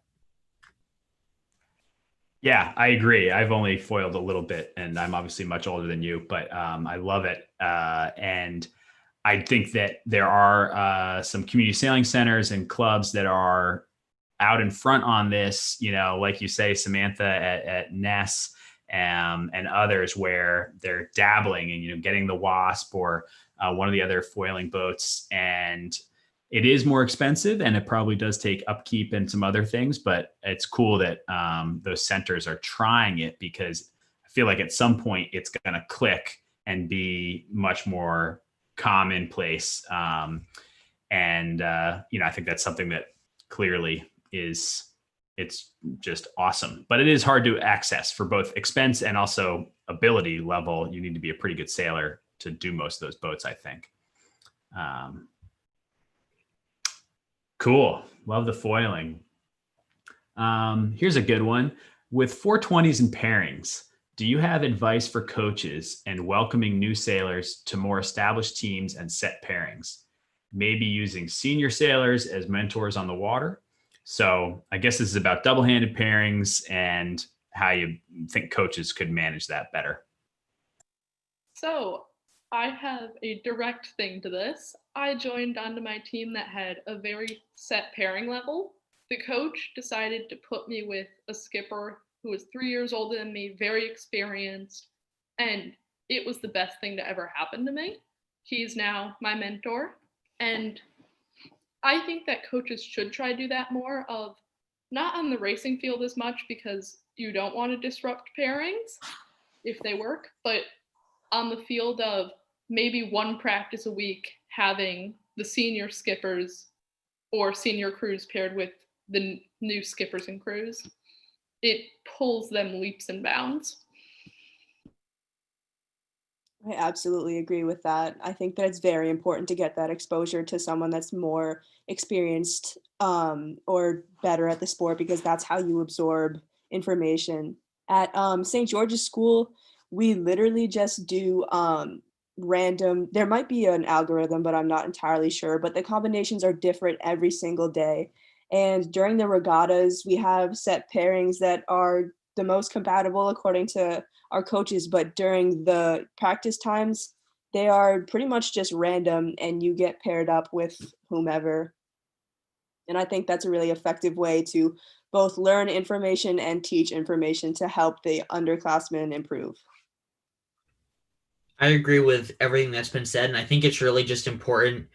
Yeah, I agree. I've only foiled a little bit and I'm obviously much older than you, but I love it. And I think that there are some community sailing centers and clubs that are out in front on this, like you say, Samantha, at Ness and others, where they're dabbling and, getting the wasp or one of the other foiling boats. And it is more expensive and it probably does take upkeep and some other things, but it's cool that those centers are trying it, because I feel like at some point it's going to click and be much more commonplace. I think that's something that clearly it's just awesome, but it is hard to access for both expense and also ability level. You need to be a pretty good sailor to do most of those boats, I think. Cool. Love the foiling. Here's a good one. With 420s and pairings, do you have advice for coaches and welcoming new sailors to more established teams and set pairings? Maybe using senior sailors as mentors on the water. So I guess this is about double-handed pairings and how you think coaches could manage that better. So I have a direct thing to this. I joined onto my team that had a very set pairing level. The coach decided to put me with a skipper who was 3 years older than me, very experienced, and it was the best thing to ever happen to me. He's now my mentor, and I think that coaches should try to do that more, of not on the racing field as much because you don't want to disrupt pairings if they work, but on the field of maybe one practice a week, having the senior skippers or senior crews paired with the new skippers and crews. it pulls them leaps and bounds. I absolutely agree with that. I think that it's very important to get that exposure to someone that's more experienced or better at the sport, because that's how you absorb information. At St. George's School, we literally just do random, there might be an algorithm, but I'm not entirely sure, but the combinations are different every single day. And during the regattas, we have set pairings that are the most compatible according to our coaches, but during the practice times, they are pretty much just random and you get paired up with whomever. And I think that's a really effective way to both learn information and teach information to help the underclassmen improve. I agree with everything that's been said, and I think it's really just important,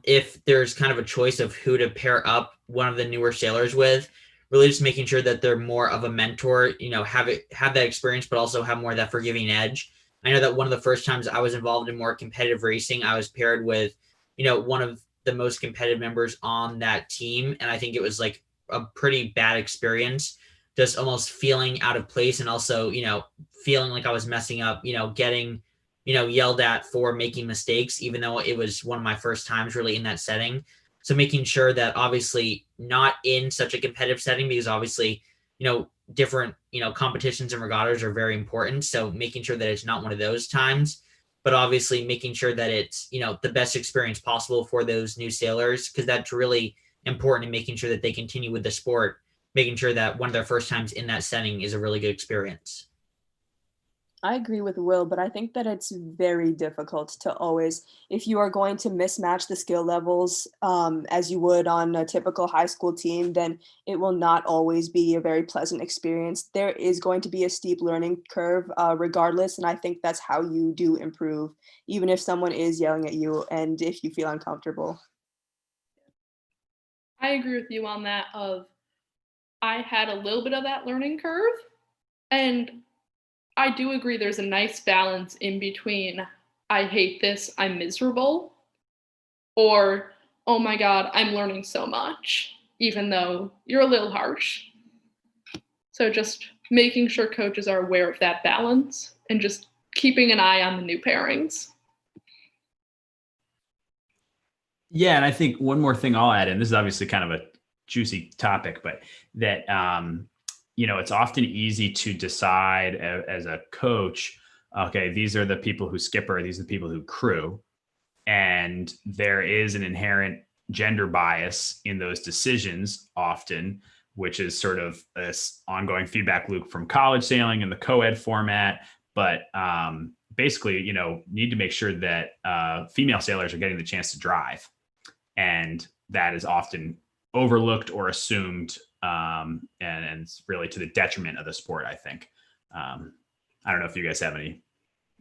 if there's kind of a choice of who to pair up one of the newer sailors with, really just making sure that they're more of a mentor, have that experience, but also have more of that forgiving edge. I know that one of the first times I was involved in more competitive racing, I was paired with, one of the most competitive members on that team, and I think it was like a pretty bad experience, just almost feeling out of place, and also, feeling like I was messing up, getting yelled at for making mistakes, even though it was one of my first times really in that setting. So making sure that obviously not in such a competitive setting, because obviously, different, competitions and regattas are very important. So making sure that it's not one of those times, but obviously making sure that it's, the best experience possible for those new sailors, because that's really important in making sure that they continue with the sport, making sure that one of their first times in that setting is a really good experience. I agree with Will, but I think that it's very difficult to always, if you are going to mismatch the skill levels as you would on a typical high school team, then it will not always be a very pleasant experience. There is going to be a steep learning curve regardless, and I think that's how you do improve, even if someone is yelling at you and if you feel uncomfortable. I agree with you on that I had a little bit of that learning curve, and I do agree there's a nice balance in between I hate this, I'm miserable, or oh my God, I'm learning so much, even though you're a little harsh. So just making sure coaches are aware of that balance and just keeping an eye on the new pairings. Yeah, and I think one more thing I'll add, and this is obviously kind of a juicy topic, but that it's often easy to decide as a coach, okay, these are the people who skipper, these are the people who crew, and there is an inherent gender bias in those decisions often, which is sort of this ongoing feedback loop from college sailing in the co-ed format. But basically, need to make sure that female sailors are getting the chance to drive. And that is often overlooked or assumed, and it's really to the detriment of the sport, I think. I don't know if you guys have any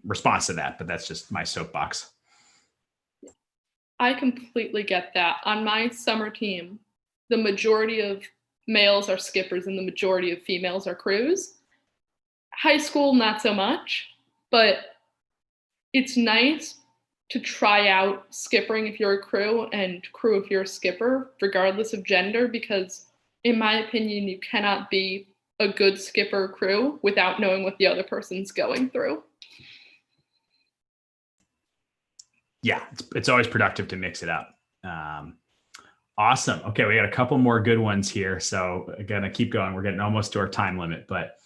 response to that, but that's just my soapbox. I completely get that. On my summer team, the majority of males are skippers and the majority of females are crews. High school, not so much, but it's nice to try out skippering if you're a crew and crew if you're a skipper, regardless of gender, because in my opinion, you cannot be a good skipper crew without knowing what the other person's going through. Yeah, it's always productive to mix it up. Awesome. Okay, we got a couple more good ones here. So gonna keep going. We're getting almost to our time limit, but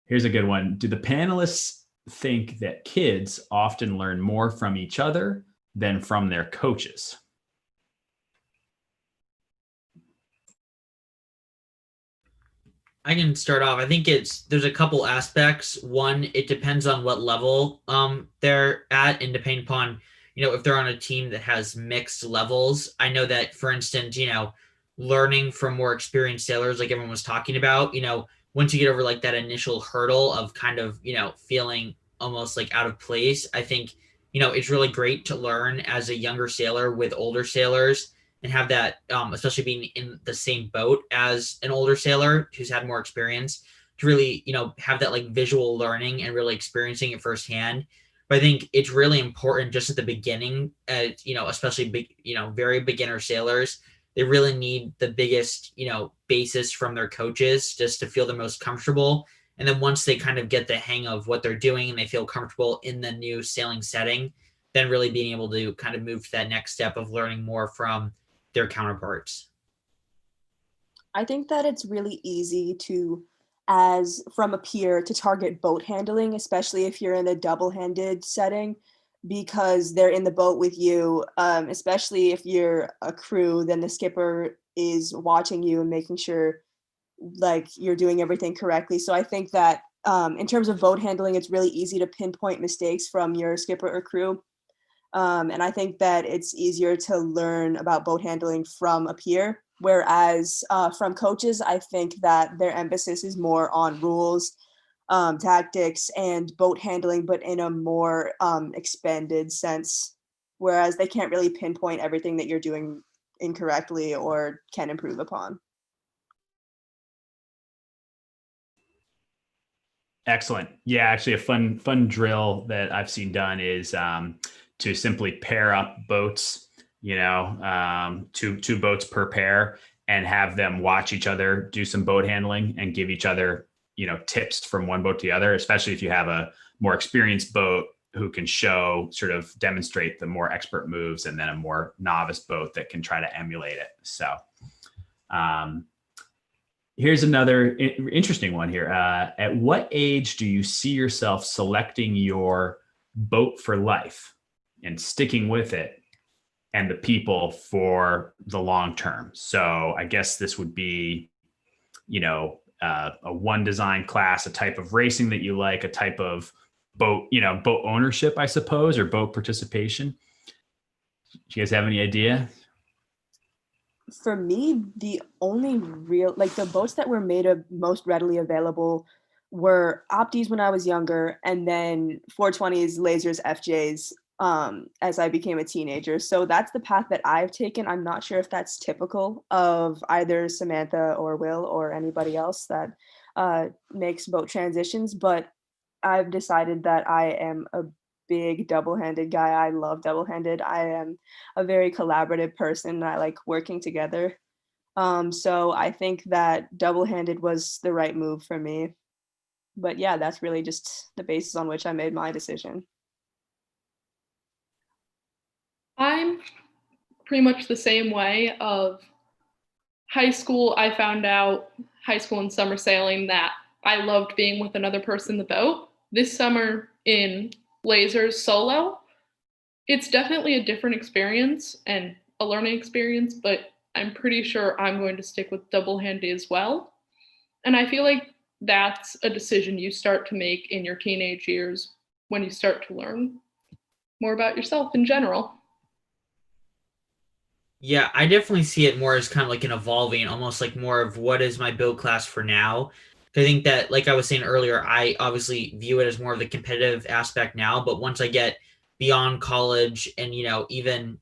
here's a good one. Do the panelists think that kids often learn more from each other than from their coaches? I can start off. I think there's a couple aspects. One, it depends on what level they're at, and depending upon, if they're on a team that has mixed levels. I know that, for instance, learning from more experienced sailors, like everyone was talking about, once you get over like that initial hurdle of kind of, feeling almost like out of place, I think, it's really great to learn as a younger sailor with older sailors and have that, especially being in the same boat as an older sailor who's had more experience, to really, have that like visual learning and really experiencing it firsthand. But I think it's really important just at the beginning, especially big, very beginner sailors, they really need the biggest, basis from their coaches just to feel the most comfortable. And then once they kind of get the hang of what they're doing and they feel comfortable in the new sailing setting, then really being able to kind of move to that next step of learning more from their counterparts. I think that it's really easy to, as from a peer, to target boat handling, especially if you're in a double-handed setting, because they're in the boat with you, especially if you're a crew, then the skipper is watching you and making sure like you're doing everything correctly. So I think that in terms of boat handling, it's really easy to pinpoint mistakes from your skipper or crew. And I think that it's easier to learn about boat handling from a peer. Whereas from coaches, I think that their emphasis is more on rules, tactics, and boat handling, but in a more expanded sense. Whereas they can't really pinpoint everything that you're doing incorrectly or can improve upon. Excellent. Yeah, actually, a fun drill that I've seen done is to simply pair up boats. Two boats per pair, and have them watch each other do some boat handling and give each other tips from one boat to the other. Especially if you have a more experienced boat who can sort of demonstrate the more expert moves, and then a more novice boat that can try to emulate it. So. Here's another interesting one here. At what age do you see yourself selecting your boat for life and sticking with it and the people for the long term? So I guess this would be, a one design class, a type of racing that you like, a type of boat, boat ownership, I suppose, or boat participation. Do you guys have any idea? For me, the only real, like the boats that were made of most readily available were Optis when I was younger, and then 420s, lasers, FJs as I became a teenager. So that's the path that I've taken. I'm not sure if that's typical of either Samantha or Will or anybody else that makes boat transitions, but I've decided that I am a big double-handed guy. I love double-handed. I am a very collaborative person. I like working together. So I think that double-handed was the right move for me. But yeah, that's really just the basis on which I made my decision. I'm pretty much the same way. Of high school, I found out high school and summer sailing that I loved being with another person in the boat. This summer in lasers solo, it's definitely a different experience and a learning experience, but I'm pretty sure I'm going to stick with double handy as well. And I feel like that's a decision you start to make in your teenage years when you start to learn more about yourself in general. Yeah, I definitely see it more as kind of like an evolving, almost like more of what is my build class for now. I think that, like I was saying earlier, I obviously view it as more of the competitive aspect now, but once I get beyond college and, even,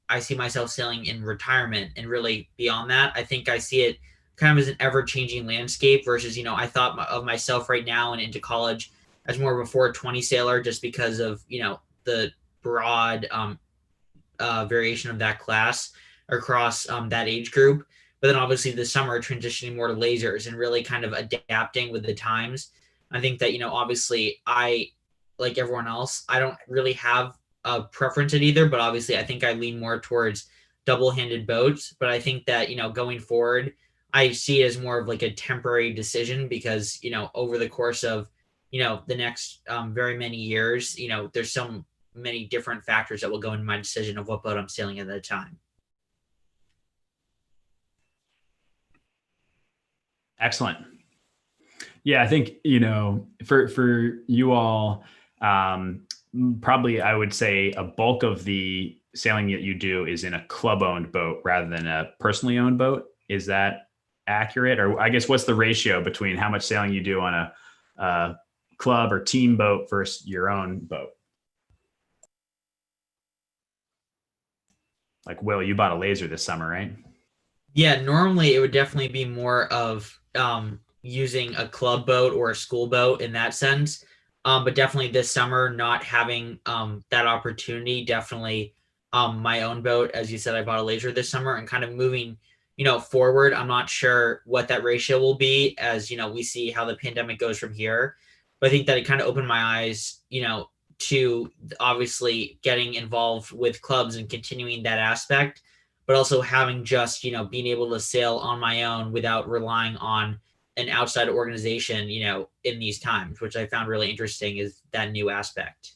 I see myself sailing in retirement and really beyond that, I think I see it kind of as an ever changing landscape versus, I thought of myself right now and into college as more of a 420 sailor just because of, the broad variation of that class across that age group. But then obviously this summer transitioning more to lasers and really kind of adapting with the times. I think that, obviously I, like everyone else, I don't really have a preference at either, but obviously I think I lean more towards double-handed boats. But I think that, going forward, I see it as more of like a temporary decision because, over the course of, the next very many years, there's so many different factors that will go into my decision of what boat I'm sailing at that time. Excellent. Yeah, I think, for you all, probably I would say a bulk of the sailing that you do is in a club owned boat rather than a personally owned boat. Is that accurate? Or I guess what's the ratio between how much sailing you do on a club or team boat versus your own boat? Like, Will, you bought a laser this summer, right? Yeah, normally it would definitely be more of using a club boat or a school boat in that sense. But definitely this summer, not having that opportunity definitely my own boat. As you said, I bought a laser this summer, and kind of moving, forward. I'm not sure what that ratio will be as, we see how the pandemic goes from here. But I think that it kind of opened my eyes, to obviously getting involved with clubs and continuing that aspect, but also having just, being able to sail on my own without relying on an outside organization, in these times, which I found really interesting, is that new aspect.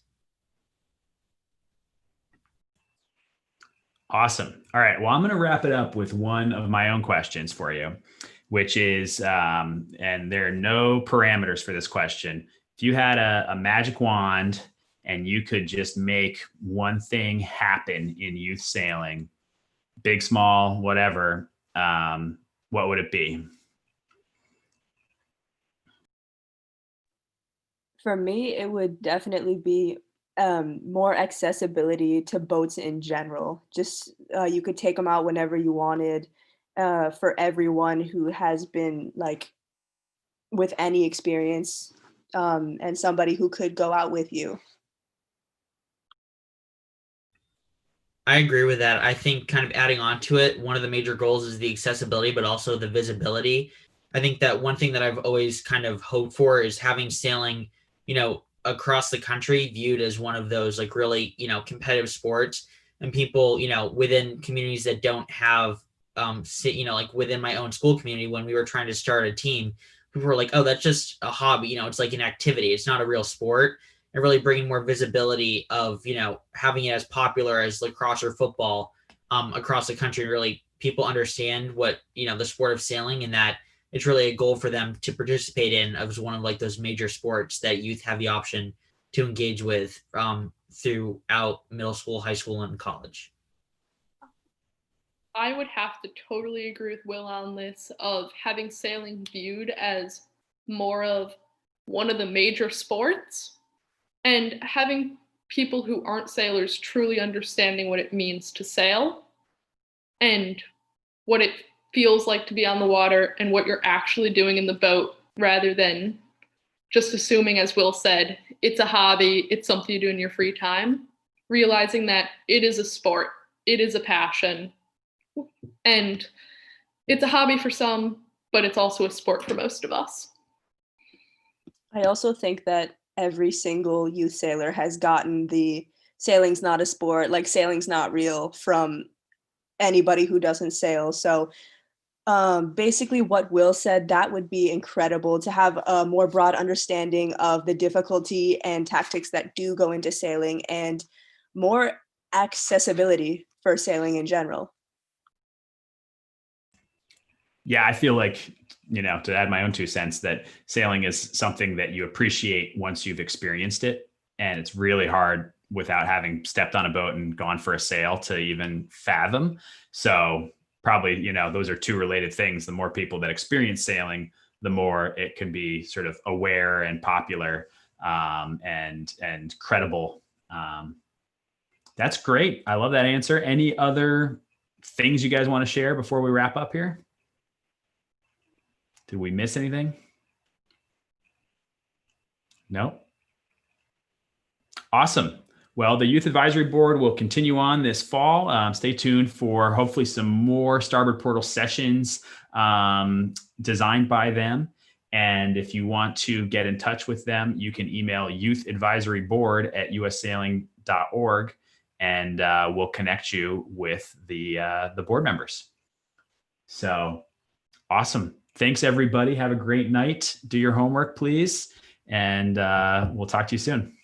Awesome. All right. Well, I'm going to wrap it up with one of my own questions for you, which is, and there are no parameters for this question. If you had a magic wand and you could just make one thing happen in youth sailing, big, small, whatever, what would it be? For me, it would definitely be more accessibility to boats in general. Just you could take them out whenever you wanted, for everyone who has been like with any experience, and somebody who could go out with you. I agree with that. I think, kind of adding on to it, one of the major goals is the accessibility, but also the visibility. I think that one thing that I've always kind of hoped for is having sailing, across the country viewed as one of those like really, competitive sports, and people, within communities that don't have, like within my own school community, when we were trying to start a team, people were like, oh, that's just a hobby, it's like an activity. It's not a real sport. And really bringing more visibility of, having it as popular as lacrosse or football, across the country. Really, people understand what, the sport of sailing, and that it's really a goal for them to participate in as one of like those major sports that youth have the option to engage with, throughout middle school, high school, and college. I would have to totally agree with Will on this, of having sailing viewed as more of one of the major sports, and having people who aren't sailors truly understanding what it means to sail and what it feels like to be on the water and what you're actually doing in the boat, rather than just assuming, as Will said, it's a hobby, it's something you do in your free time. Realizing that it is a sport, it is a passion, and it's a hobby for some, but it's also a sport for most of us. I also think that every single youth sailor has gotten the sailing's not a sport, like sailing's not real, from anybody who doesn't sail. So basically what Will said, that would be incredible to have a more broad understanding of the difficulty and tactics that do go into sailing, and more accessibility for sailing in general. Yeah, I feel like, to add my own 2 cents, that sailing is something that you appreciate once you've experienced it. And it's really hard without having stepped on a boat and gone for a sail to even fathom. So probably, those are two related things. The more people that experience sailing, the more it can be sort of aware and popular, and credible. That's great. I love that answer. Any other things you guys want to share before we wrap up here? Did we miss anything? No? Awesome. Well, the Youth Advisory Board will continue on this fall. Stay tuned for hopefully some more Starboard Portal sessions, designed by them. And if you want to get in touch with them, you can email youthadvisoryboard@ussailing.org, and we'll connect you with the board members. So awesome. Thanks, everybody. Have a great night. Do your homework, please. And we'll talk to you soon.